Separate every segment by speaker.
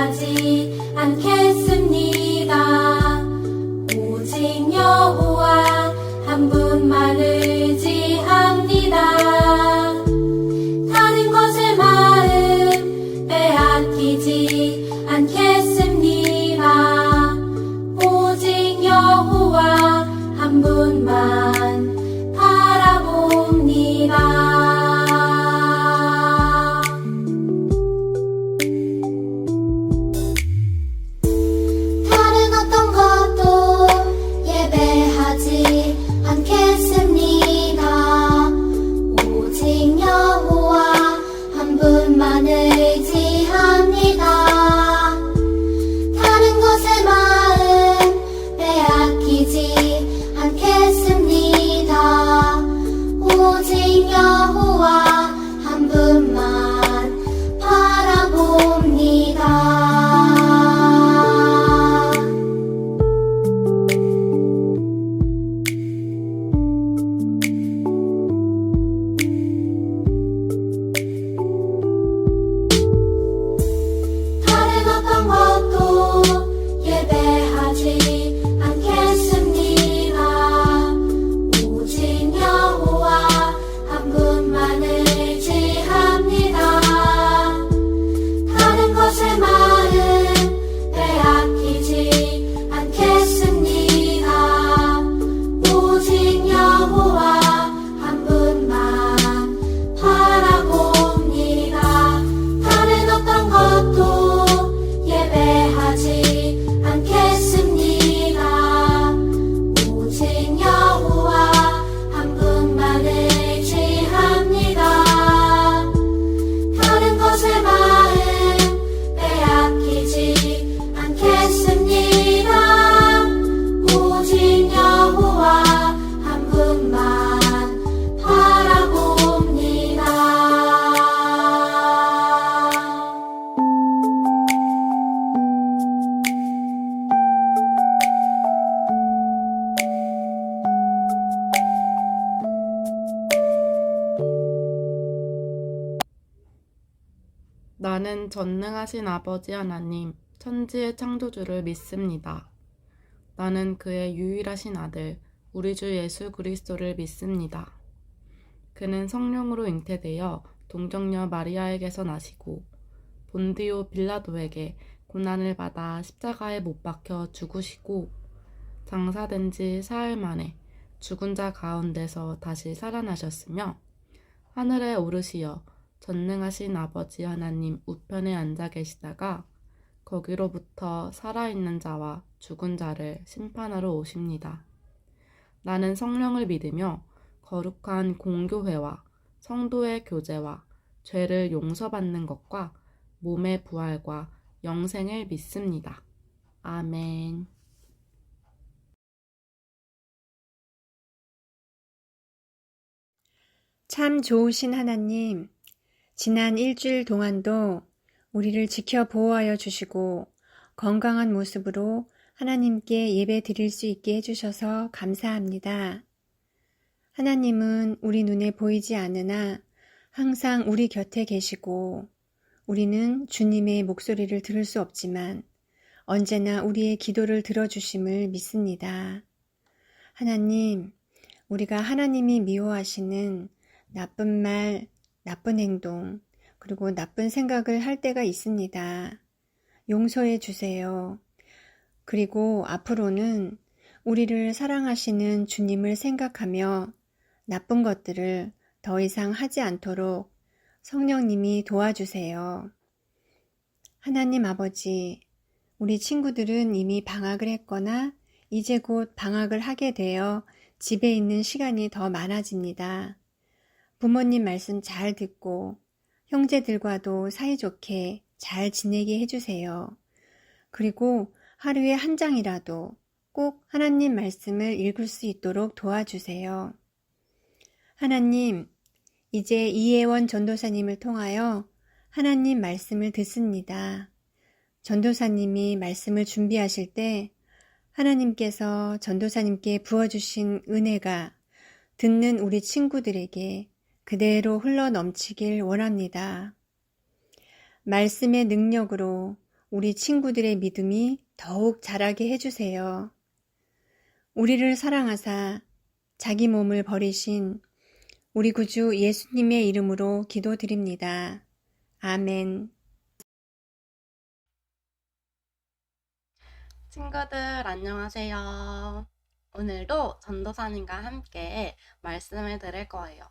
Speaker 1: 예배하지 않겠습니다. 오직 여호와 한 분만 의지합니다. 다른 것에 마음 빼앗기지 않겠습니다. 오직 여호와 한 분만 바라봅니다.
Speaker 2: 나는 전능하신 아버지 하나님, 천지의 창조주를 믿습니다. 나는 그의 유일하신 아들, 우리 주 예수 그리스도를 믿습니다. 그는 성령으로 잉태되어 동정녀 마리아에게서 나시고 본디오 빌라도에게 고난을 받아 십자가에 못 박혀 죽으시고 장사된 지 사흘 만에 죽은 자 가운데서 다시 살아나셨으며 하늘에 오르시어 전능하신 아버지 하나님 우편에 앉아 계시다가 거기로부터 살아있는 자와 죽은 자를 심판하러 오십니다. 나는 성령을 믿으며 거룩한 공교회와 성도의 교제와 죄를 용서받는 것과 몸의 부활과 영생을 믿습니다. 아멘.
Speaker 3: 참 좋으신 하나님, 지난 일주일 동안도 우리를 지켜 보호하여 주시고 건강한 모습으로 하나님께 예배 드릴 수 있게 해주셔서 감사합니다. 하나님은 우리 눈에 보이지 않으나 항상 우리 곁에 계시고 우리는 주님의 목소리를 들을 수 없지만 언제나 우리의 기도를 들어주심을 믿습니다. 하나님, 우리가 하나님이 미워하시는 나쁜 말, 나쁜 행동, 그리고 나쁜 생각을 할 때가 있습니다. 용서해 주세요. 그리고 앞으로는 우리를 사랑하시는 주님을 생각하며 나쁜 것들을 더 이상 하지 않도록 성령님이 도와주세요. 하나님 아버지, 우리 친구들은 이미 방학을 했거나 이제 곧 방학을 하게 되어 집에 있는 시간이 더 많아집니다. 부모님 말씀 잘 듣고 형제들과도 사이좋게 잘 지내게 해주세요. 그리고 하루에 한 장이라도 꼭 하나님 말씀을 읽을 수 있도록 도와주세요. 하나님, 이제 이혜원 전도사님을 통하여 하나님 말씀을 듣습니다. 전도사님이 말씀을 준비하실 때 하나님께서 전도사님께 부어주신 은혜가 듣는 우리 친구들에게 그대로 흘러 넘치길 원합니다. 말씀의 능력으로 우리 친구들의 믿음이 더욱 자라게 해주세요. 우리를 사랑하사 자기 몸을 버리신 우리 구주 예수님의 이름으로 기도드립니다. 아멘.
Speaker 2: 친구들 안녕하세요. 오늘도 전도사님과 함께 말씀을 드릴 거예요.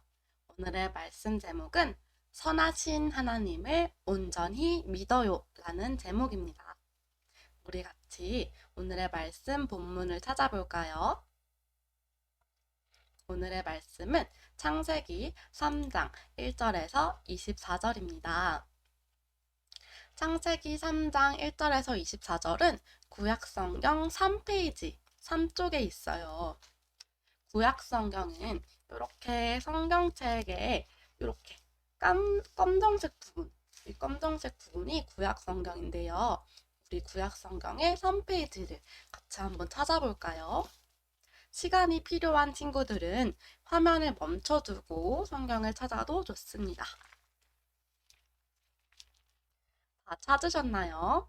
Speaker 2: 오늘의 말씀 제목은 선하신 하나님을 온전히 믿어요 라는 제목입니다. 우리 같이 오늘의 말씀 본문을 찾아볼까요? 오늘의 말씀은 창세기 3장 1절에서 24절입니다. 창세기 3장 1절에서 24절은 구약성경 3페이지 3쪽에 있어요. 구약성경은 이렇게 성경책에 이렇게 검정색 부분, 이 검정색 부분이 구약성경인데요. 우리 구약성경의 3페이지를 같이 한번 찾아볼까요? 시간이 필요한 친구들은 화면을 멈춰두고 성경을 찾아도 좋습니다. 다 찾으셨나요?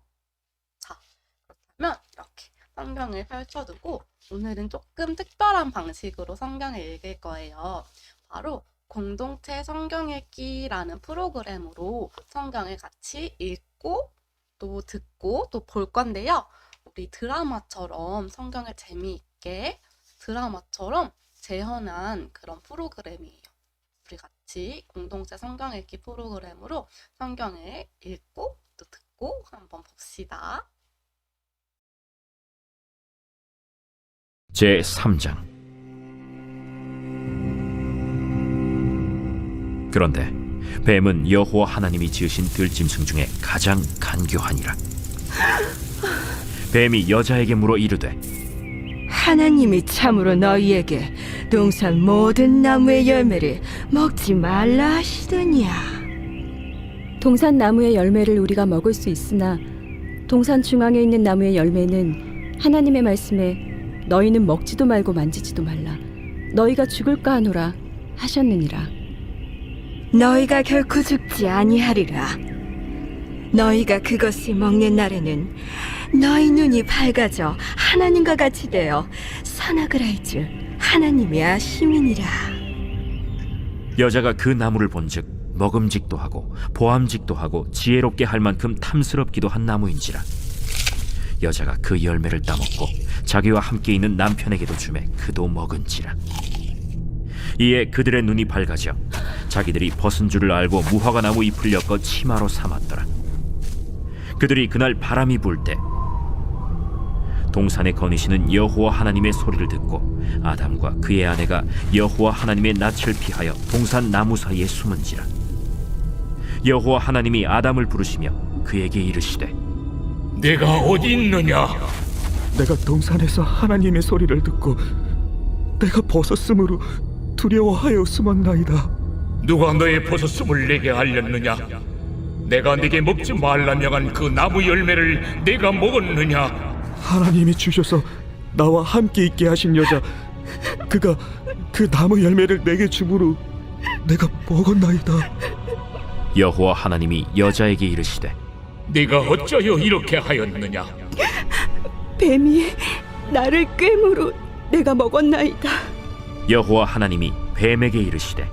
Speaker 2: 자, 그렇다면 이렇게 성경을 펼쳐두고 오늘은 조금 특별한 방식으로 성경을 읽을 거예요. 바로 공동체 성경 읽기라는 프로그램으로 성경을 같이 읽고 또 듣고 또 볼 건데요. 우리 드라마처럼 성경을 재미있게 드라마처럼 재현한 그런 프로그램이에요. 우리 같이 공동체 성경 읽기 프로그램으로 성경을 읽고 또 듣고 한번 봅시다.
Speaker 4: 제3장. 그런데 뱀은 여호와 하나님이 지으신 들짐승 중에 가장 간교하니라. 뱀이 여자에게 물어 이르되
Speaker 5: 하나님이 참으로 너희에게 동산 모든 나무의 열매를 먹지 말라 하시더냐.
Speaker 6: 동산 나무의 열매를 우리가 먹을 수 있으나 동산 중앙에 있는 나무의 열매는 하나님의 말씀에 너희는 먹지도 말고 만지지도 말라 너희가 죽을까 하노라 하셨느니라.
Speaker 5: 너희가 결코 죽지 아니하리라. 너희가 그것을 먹는 날에는 너희 눈이 밝아져 하나님과 같이 되어 선악을 알 줄 하나님이 아심이니라.
Speaker 4: 여자가 그 나무를 본즉 먹음직도 하고 보암직도 하고 지혜롭게 할 만큼 탐스럽기도 한 나무인지라. 여자가 그 열매를 따먹고 자기와 함께 있는 남편에게도 주매 그도 먹은지라. 이에 그들의 눈이 밝아져 자기들이 벗은 줄을 알고 무화과 나무 잎을 엮어 치마로 삼았더라. 그들이 그날 바람이 불 때 동산에 거니시는 여호와 하나님의 소리를 듣고 아담과 그의 아내가 여호와 하나님의 낯을 피하여 동산 나무 사이에 숨은지라. 여호와 하나님이 아담을 부르시며 그에게 이르시되
Speaker 7: 내가 어디 있느냐?
Speaker 8: 내가 동산에서 하나님의 소리를 듣고 내가 벗었으므로 두려워하여 숨었나이다.
Speaker 7: 누가 너의 벗었음을 내게 알렸느냐? 내가 네게 먹지 말라 명한 그 나무 열매를 내가 먹었느냐?
Speaker 8: 하나님이 주셔서 나와 함께 있게 하신 여자, 그가 그 나무 열매를 내게 주므로 내가 먹었나이다.
Speaker 4: 여호와 하나님이 여자에게 이르시되
Speaker 7: 네가 어찌하여 이렇게 하였느냐?
Speaker 5: 뱀이 나를 꿰므로 내가 먹었나이다.
Speaker 4: 여호와 하나님이 뱀에게 이르시되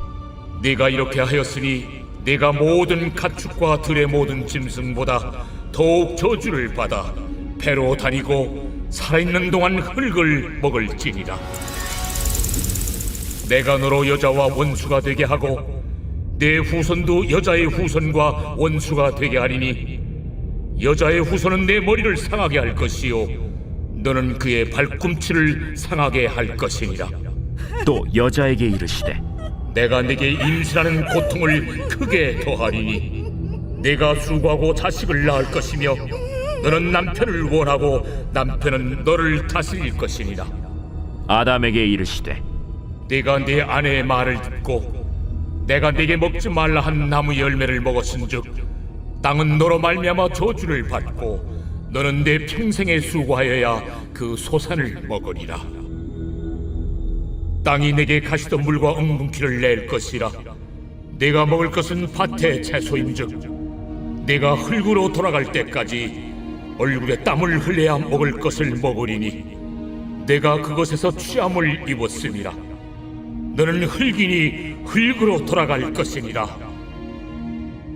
Speaker 7: 네가 이렇게 하였으니 네가 모든 가축과 들의 모든 짐승보다 더욱 저주를 받아 배로 다니고 살아있는 동안 흙을 먹을지니라. 내가 너로 여자와 원수가 되게 하고 내 후손도 여자의 후손과 원수가 되게 하리니 여자의 후손은 내 머리를 상하게 할 것이요 너는 그의 발꿈치를 상하게 할 것이니라.
Speaker 4: 또 여자에게 이르시되
Speaker 7: 내가 네게 임신하는 고통을 크게 더하리니 네가 수고하고 자식을 낳을 것이며 너는 남편을 원하고 남편은 너를 다스릴 것이니라.
Speaker 4: 아담에게 이르시되
Speaker 7: 네가 네 아내의 말을 듣고 내가 네게 먹지 말라 한 나무 열매를 먹었은즉 땅은 너로 말미암아 저주를 받고 너는 내 평생에 수고하여야 그 소산을 먹으리라. 땅이 내게 가시던 물과 엉겅퀴를 낼 것이라. 내가 먹을 것은 밭의 채소인즉 내가 흙으로 돌아갈 때까지 얼굴에 땀을 흘려야 먹을 것을 먹으리니 내가 그것에서 취함을 입었음이라. 너는 흙이니 흙으로 돌아갈 것이니라.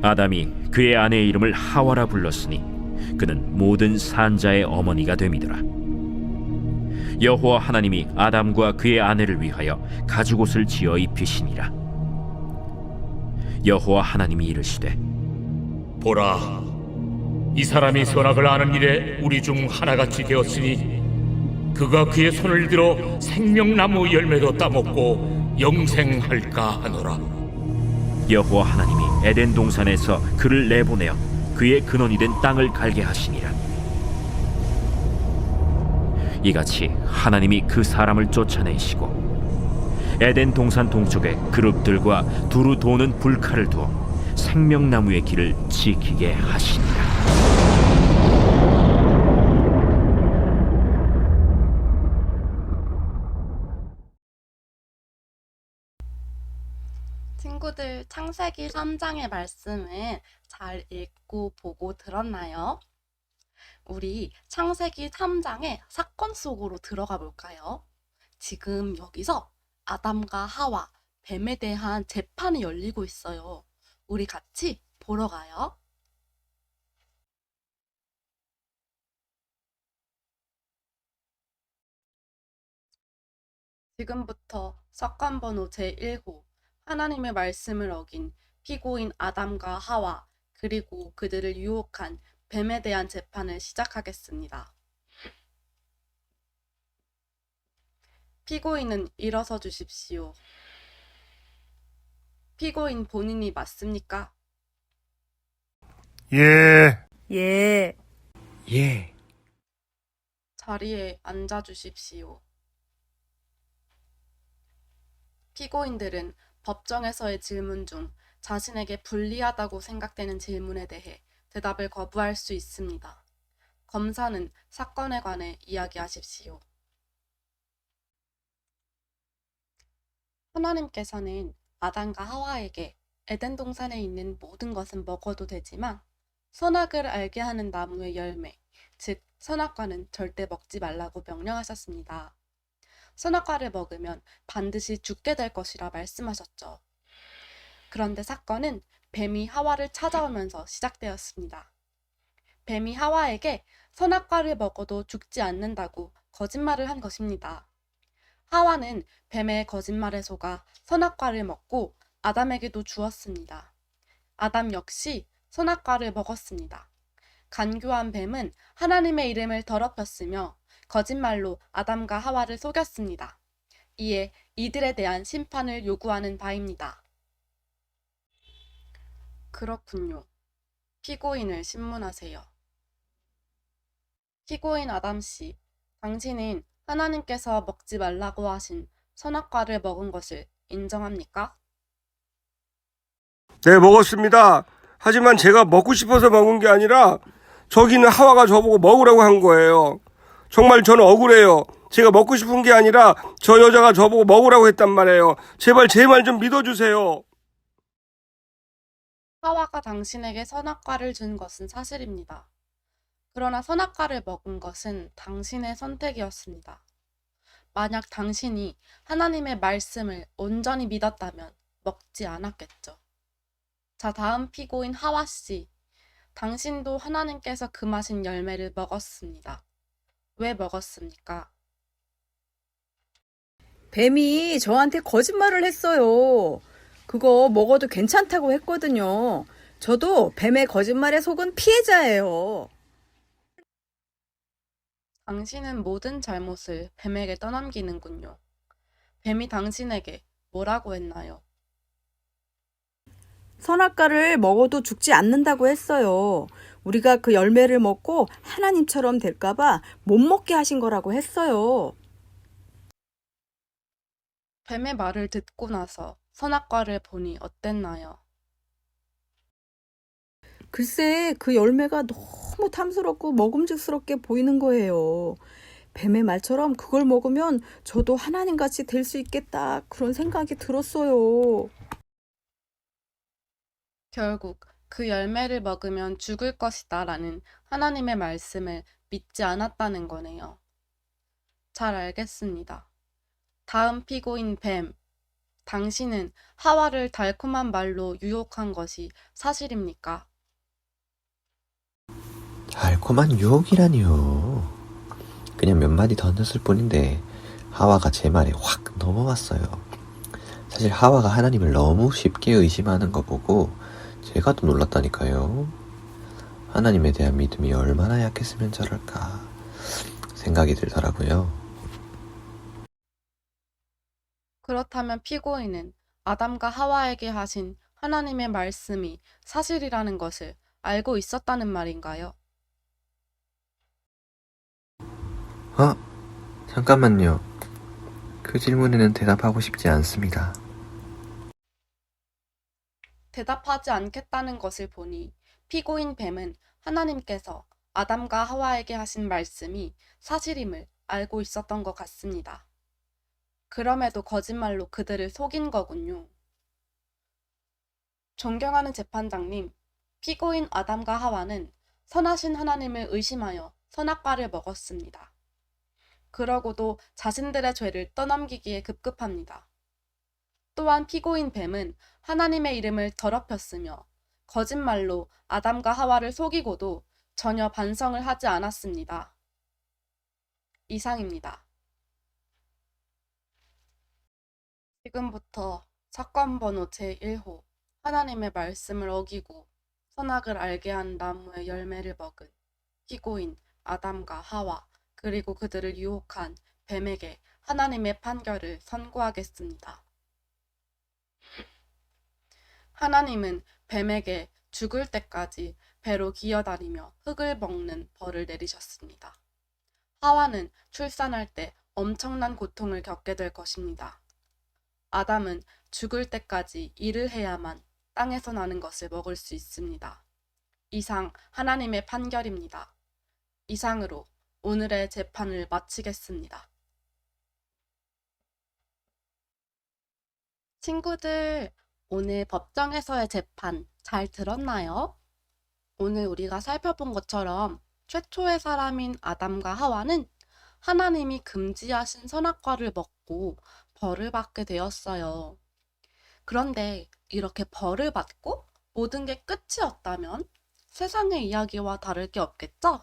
Speaker 4: 아담이 그의 아내의 이름을 하와라 불렀으니 그는 모든 산자의 어머니가 됨이더라. 여호와 하나님이 아담과 그의 아내를 위하여 가죽옷을 지어 입히시니라. 여호와 하나님이 이르시되
Speaker 7: 보라, 이 사람이 선악을 아는 일에 우리 중 하나같이 되었으니 그가 그의 손을 들어 생명나무 열매도 따먹고 영생할까 하노라.
Speaker 4: 여호와 하나님이 에덴 동산에서 그를 내보내어 그의 근원이 된 땅을 갈게 하시니라. 이같이 하나님이 그 사람을 쫓아내시고 에덴 동산 동쪽에 그룹들과 두루 도는 불칼을 두어 생명나무의 길을 지키게 하시니라.
Speaker 2: 친구들, 창세기 3장의 말씀을 잘 읽고 보고 들었나요? 우리 창세기 3장의 사건 속으로 들어가 볼까요? 지금 여기서 아담과 하와, 뱀에 대한 재판이 열리고 있어요. 우리 같이 보러 가요. 지금부터 사건 번호 제1호, 하나님의 말씀을 어긴 피고인 아담과 하와, 그리고 그들을 유혹한 뱀에 대한 재판을 시작하겠습니다. 피고인은 일어서 주십시오. 피고인 본인이 맞습니까?
Speaker 9: 예.
Speaker 5: 예.
Speaker 8: 예.
Speaker 2: 자리에 앉아 주십시오. 피고인들은 법정에서의 질문 중 자신에게 불리하다고 생각되는 질문에 대해 대답을 거부할 수 있습니다. 검사는 사건에 관해 이야기하십시오. 하나님께서는 아담과 하와에게 에덴 동산에 있는 모든 것은 먹어도 되지만 선악을 알게 하는 나무의 열매, 즉 선악과는 절대 먹지 말라고 명령하셨습니다. 선악과를 먹으면 반드시 죽게 될 것이라 말씀하셨죠. 그런데 사건은 뱀이 하와를 찾아오면서 시작되었습니다. 뱀이 하와에게 선악과를 먹어도 죽지 않는다고 거짓말을 한 것입니다. 하와는 뱀의 거짓말에 속아 선악과를 먹고 아담에게도 주었습니다. 아담 역시 선악과를 먹었습니다. 간교한 뱀은 하나님의 이름을 더럽혔으며 거짓말로 아담과 하와를 속였습니다. 이에 이들에 대한 심판을 요구하는 바입니다. 그렇군요. 피고인을 신문하세요. 피고인 아담 씨, 당신은 하나님께서 먹지 말라고 하신 선악과를 먹은 것을 인정합니까?
Speaker 9: 네, 먹었습니다. 하지만 제가 먹고 싶어서 먹은 게 아니라 저기 있는 하와가 저보고 먹으라고 한 거예요. 정말 저는 억울해요. 제가 먹고 싶은 게 아니라 저 여자가 저보고 먹으라고 했단 말이에요. 제발 제 말 좀 믿어주세요.
Speaker 2: 하와가 당신에게 선악과를 준 것은 사실입니다. 그러나 선악과를 먹은 것은 당신의 선택이었습니다. 만약 당신이 하나님의 말씀을 온전히 믿었다면 먹지 않았겠죠. 자, 다음 피고인 하와 씨. 당신도 하나님께서 금하신 열매를 먹었습니다. 왜 먹었습니까?
Speaker 6: 뱀이 저한테 거짓말을 했어요. 그거 먹어도 괜찮다고 했거든요. 저도 뱀의 거짓말에 속은 피해자예요.
Speaker 2: 당신은 모든 잘못을 뱀에게 떠넘기는군요. 뱀이 당신에게 뭐라고 했나요?
Speaker 5: 선악과를 먹어도 죽지 않는다고 했어요. 우리가 그 열매를 먹고 하나님처럼 될까봐 못 먹게 하신 거라고 했어요.
Speaker 2: 뱀의 말을 듣고 나서 선악과를 보니 어땠나요?
Speaker 5: 글쎄, 그 열매가 너무 탐스럽고 먹음직스럽게 보이는 거예요. 뱀의 말처럼 그걸 먹으면 저도 하나님같이 될 수 있겠다, 그런 생각이 들었어요.
Speaker 2: 결국 그 열매를 먹으면 죽을 것이다 라는 하나님의 말씀을 믿지 않았다는 거네요. 잘 알겠습니다. 다음 피고인 뱀. 당신은 하와를 달콤한 말로 유혹한 것이 사실입니까?
Speaker 10: 달콤한 유혹이라니요. 그냥 몇 마디 던졌을 뿐인데 하와가 제 말에 확 넘어왔어요. 사실 하와가 하나님을 너무 쉽게 의심하는 거 보고 제가 더 놀랐다니까요. 하나님에 대한 믿음이 얼마나 약했으면 저럴까 생각이 들더라고요.
Speaker 2: 그렇다면 피고인은 아담과 하와에게 하신 하나님의 말씀이 사실이라는 것을 알고 있었다는 말인가요?
Speaker 10: 잠깐만요. 그 질문에는 대답하고 싶지 않습니다.
Speaker 2: 대답하지 않겠다는 것을 보니 피고인 뱀은 하나님께서 아담과 하와에게 하신 말씀이 사실임을 알고 있었던 것 같습니다. 그럼에도 거짓말로 그들을 속인 거군요. 존경하는 재판장님, 피고인 아담과 하와는 선하신 하나님을 의심하여 선악과를 먹었습니다. 그러고도 자신들의 죄를 떠넘기기에 급급합니다. 또한 피고인 뱀은 하나님의 이름을 더럽혔으며 거짓말로 아담과 하와를 속이고도 전혀 반성을 하지 않았습니다. 이상입니다. 지금부터 사건 번호 제1호 하나님의 말씀을 어기고 선악을 알게 한 나무의 열매를 먹은 피고인 아담과 하와 그리고 그들을 유혹한 뱀에게 하나님의 판결을 선고하겠습니다. 하나님은 뱀에게 죽을 때까지 배로 기어다니며 흙을 먹는 벌을 내리셨습니다. 하와는 출산할 때 엄청난 고통을 겪게 될 것입니다. 아담은 죽을 때까지 일을 해야만 땅에서 나는 것을 먹을 수 있습니다. 이상 하나님의 판결입니다. 이상으로 오늘의 재판을 마치겠습니다. 친구들, 오늘 법정에서의 재판 잘 들었나요? 오늘 우리가 살펴본 것처럼 최초의 사람인 아담과 하와는 하나님이 금지하신 선악과를 먹고 벌을 받게 되었어요. 그런데 이렇게 벌을 받고 모든 게 끝이었다면 세상의 이야기와 다를 게 없겠죠?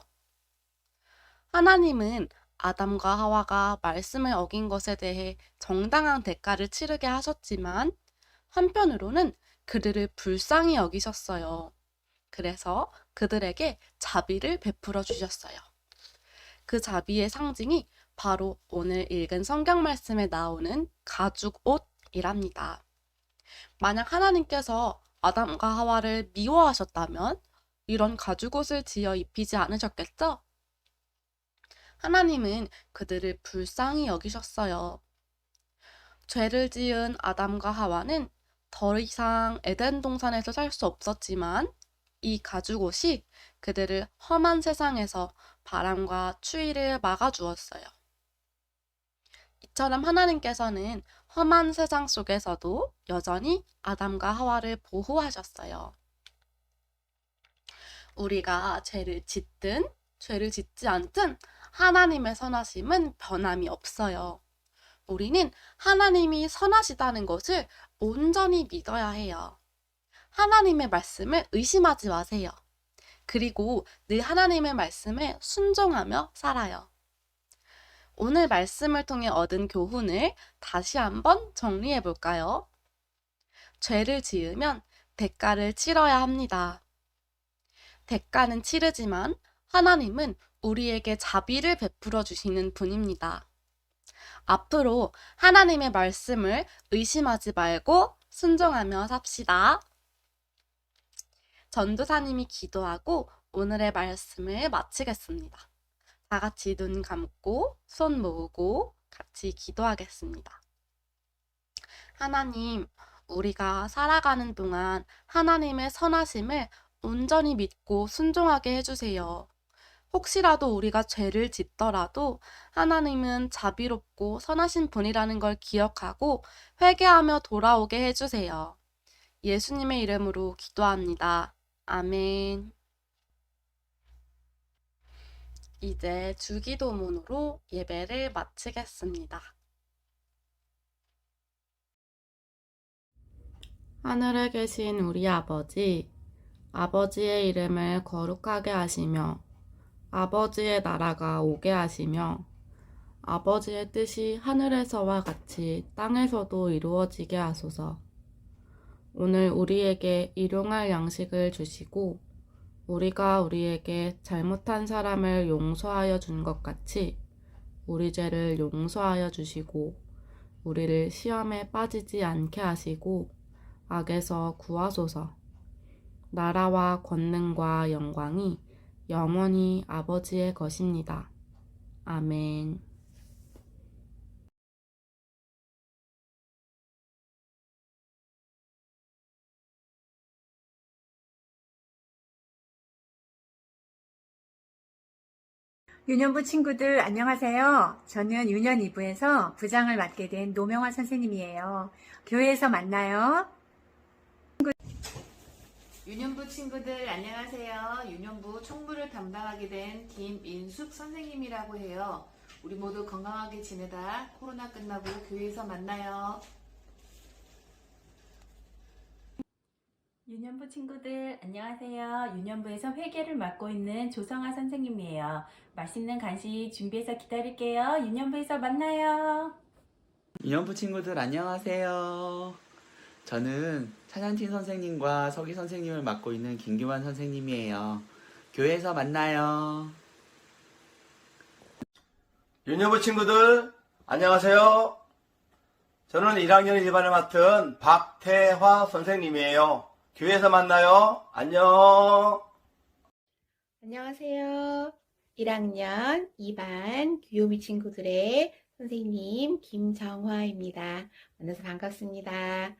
Speaker 2: 하나님은 아담과 하와가 말씀을 어긴 것에 대해 정당한 대가를 치르게 하셨지만 한편으로는 그들을 불쌍히 여기셨어요. 그래서 그들에게 자비를 베풀어 주셨어요. 그 자비의 상징이 바로 오늘 읽은 성경 말씀에 나오는 가죽 옷이랍니다. 만약 하나님께서 아담과 하와를 미워하셨다면 이런 가죽 옷을 지어 입히지 않으셨겠죠? 하나님은 그들을 불쌍히 여기셨어요. 죄를 지은 아담과 하와는 더 이상 에덴 동산에서 살 수 없었지만 이 가죽옷이 그들을 험한 세상에서 바람과 추위를 막아주었어요. 이처럼 하나님께서는 험한 세상 속에서도 여전히 아담과 하와를 보호하셨어요. 우리가 죄를 짓든 죄를 짓지 않든 하나님의 선하심은 변함이 없어요. 우리는 하나님이 선하시다는 것을 온전히 믿어야 해요. 하나님의 말씀을 의심하지 마세요. 그리고 늘 하나님의 말씀에 순종하며 살아요. 오늘 말씀을 통해 얻은 교훈을 다시 한번 정리해 볼까요? 죄를 지으면 대가를 치러야 합니다. 대가는 치르지만 하나님은 우리에게 자비를 베풀어 주시는 분입니다. 앞으로 하나님의 말씀을 의심하지 말고 순종하며 삽시다. 전도사님이 기도하고 오늘의 말씀을 마치겠습니다. 다 같이 눈 감고 손 모으고 같이 기도하겠습니다. 하나님, 우리가 살아가는 동안 하나님의 선하심을 온전히 믿고 순종하게 해주세요. 혹시라도 우리가 죄를 짓더라도 하나님은 자비롭고 선하신 분이라는 걸 기억하고 회개하며 돌아오게 해주세요. 예수님의 이름으로 기도합니다. 아멘. 이제 주기도문으로 예배를 마치겠습니다. 하늘에 계신 우리 아버지, 아버지의 이름을 거룩하게 하시며 아버지의 나라가 오게 하시며 아버지의 뜻이 하늘에서와 같이 땅에서도 이루어지게 하소서. 오늘 우리에게 일용할 양식을 주시고 우리가 우리에게 잘못한 사람을 용서하여 준 것 같이 우리 죄를 용서하여 주시고 우리를 시험에 빠지지 않게 하시고 악에서 구하소서. 나라와 권능과 영광이 영원히 아버지의 것입니다. 아멘.
Speaker 3: 유년부 친구들 안녕하세요. 저는 유년 2부에서 부장을 맡게 된 노명화 선생님이에요. 교회에서 만나요.
Speaker 11: 유년부 친구들 안녕하세요. 유년부 총무를 담당하게 된 김인숙 선생님이라고 해요. 우리 모두 건강하게 지내다 코로나 끝나고 교회에서 만나요.
Speaker 12: 유년부 친구들 안녕하세요. 유년부에서 회계를 맡고 있는 조성아 선생님이에요. 맛있는 간식 준비해서 기다릴게요. 유년부에서 만나요.
Speaker 13: 유년부 친구들 안녕하세요. 저는 찬양팀 선생님과 서기 선생님을 맡고 있는 김규환 선생님이에요. 교회에서 만나요.
Speaker 14: 유년부 친구들 안녕하세요. 저는 1학년 1반을 맡은 박태화 선생님이에요. 교회에서 만나요. 안녕.
Speaker 15: 안녕하세요. 1학년 2반 귀요미 친구들의 선생님 김정화입니다. 만나서 반갑습니다.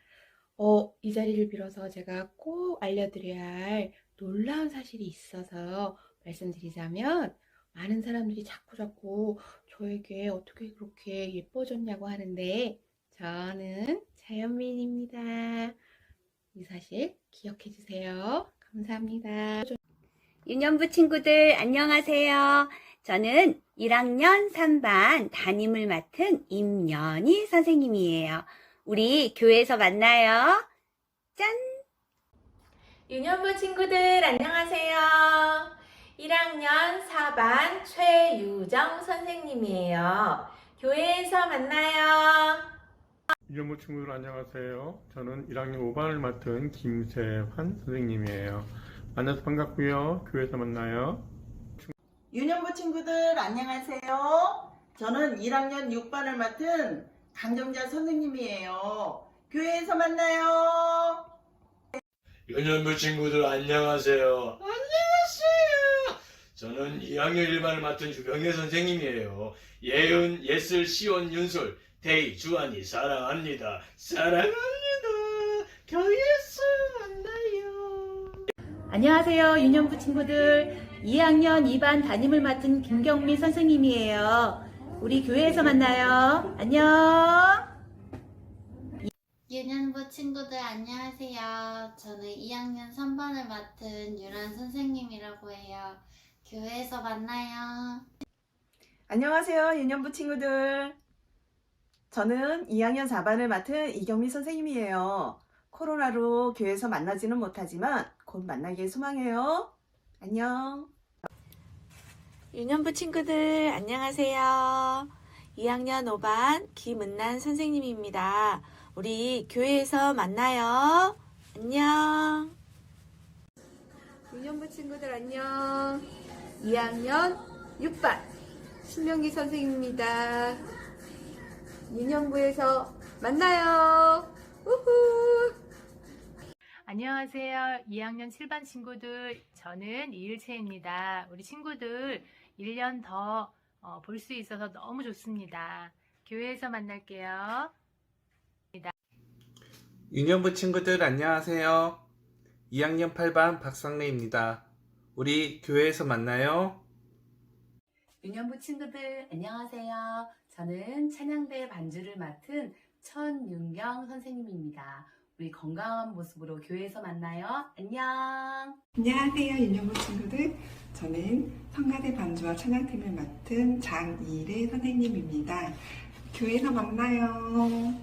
Speaker 15: 이 자리를 빌어서 제가 꼭 알려드려야 할 놀라운 사실이 있어서 말씀드리자면 많은 사람들이 자꾸 저에게 어떻게 그렇게 예뻐졌냐고 하는데 저는 자연민입니다. 이 사실 기억해 주세요. 감사합니다.
Speaker 16: 유년부 친구들 안녕하세요. 저는 1학년 3반 담임을 맡은 임연희 선생님이에요. 우리 교회에서 만나요. 짠!
Speaker 12: 유년부 친구들 안녕하세요. 1학년 4반 최유정 선생님이에요. 교회에서 만나요.
Speaker 17: 유년부 친구들 안녕하세요. 저는 1학년 5반을 맡은 김세환 선생님이에요. 만나서 반갑고요. 교회에서 만나요.
Speaker 18: 유년부 친구들 안녕하세요. 저는 1학년 6반을 맡은 강정자 선생님이에요. 교회에서 만나요.
Speaker 19: 유년부 친구들 안녕하세요. 안녕하세요. 저는 2학년 1반을 맡은 유병혜 선생님이에요. 예은, 예슬, 시온, 윤솔, 대희, 주한이 사랑합니다. 사랑합니다. 교회에서 만나요.
Speaker 12: 안녕하세요. 유년부 친구들 2학년 2반 담임을 맡은 김경미 선생님이에요. 우리 교회에서 만나요. 안녕.
Speaker 1: 유년부 친구들 안녕하세요. 저는 2학년 3반을 맡은 유란 선생님이라고 해요. 교회에서 만나요.
Speaker 5: 안녕하세요. 유년부 친구들. 저는 2학년 4반을 맡은 이경미 선생님이에요. 코로나로 교회에서 만나지는 못하지만 곧 만나길 소망해요. 안녕.
Speaker 20: 유년부 친구들 안녕하세요. 2학년 5반 김은난 선생님입니다. 우리 교회에서 만나요. 안녕.
Speaker 21: 유년부 친구들 안녕. 2학년 6반 신명기 선생님입니다. 유년부에서 만나요. 우후.
Speaker 22: 안녕하세요. 2학년 7반 친구들, 저는 이일채입니다. 우리 친구들 1년 더 볼 수 있어서 너무 좋습니다. 교회에서 만날게요.
Speaker 13: 유년부 친구들 안녕하세요. 2학년 8반 박상래입니다. 우리 교회에서 만나요.
Speaker 23: 유년부 친구들 안녕하세요. 저는 찬양대 반주를 맡은 천윤경 선생님입니다. 우리 건강한 모습으로 교회에서 만나요. 안녕.
Speaker 4: 안녕하세요, 유년부 친구들. 저는 성가대 반주와 찬양팀을 맡은 장이래 선생님입니다. 교회에서 만나요.